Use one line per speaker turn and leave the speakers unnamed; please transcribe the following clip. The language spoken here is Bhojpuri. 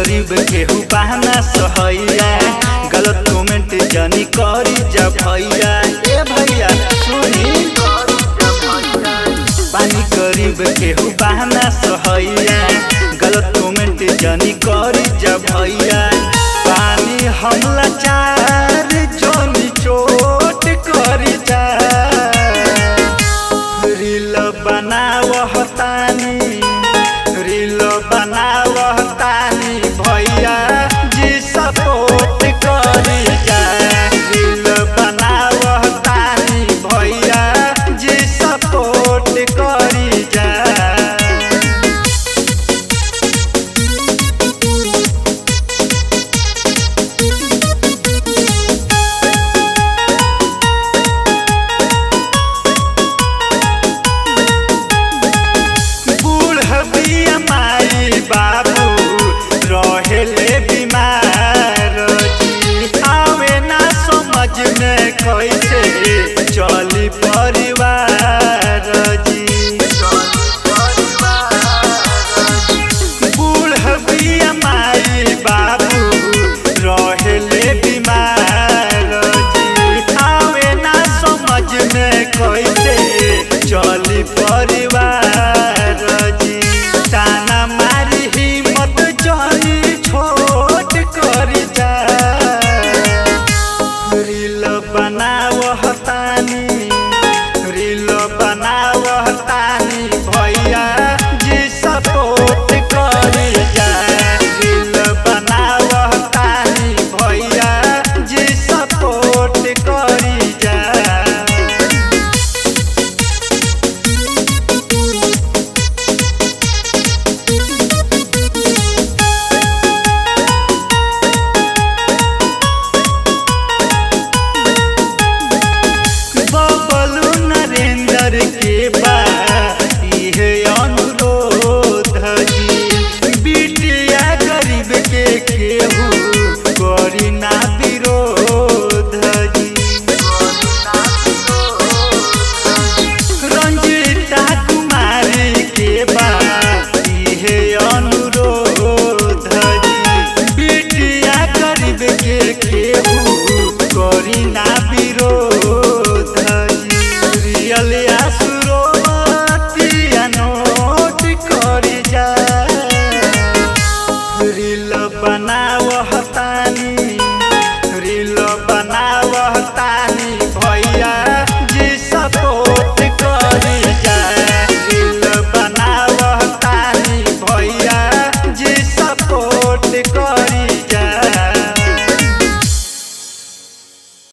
गरीब केहू बहाना सहैया, गलत कमेंट जानी करी जा भैया। ए भैया सुनी, पानी गरीब केहू बहाना सहैया, गलत कमेंट जानी करी जा भैया। पानी हमला चार जोनी चोट करी जा, रील बनावतानी रील बनावतानी भैया जी सपोर्ट करी जा, रील बनावतानी भैया जी सपोर्ट करी जा। बाबू रहेले बीमार जी, आवे ना समझ में कैसे चली परिवार जी। बूढ़ बिया माई बाबू रहेले बीमार जी, आवे ना समझ में कैसे चली परिवार जी। ताना मारी हिम्मत जानी छोट करी जा, रील बनावतानी रील बनावतानी भैया जी सपोर्ट करी जा, रील बनावतानी भैया जी सपोर्ट करी जा। के बा इहे अनुरोध जी, बिटिया गरीब के केहू करी ना विरोध जी। रंजीता कुमारी के बा इहे अनुरोध जी, बिटिया गरीब के केहू करी ना विरोध जी। रियलिया नोट करी जा, रील बना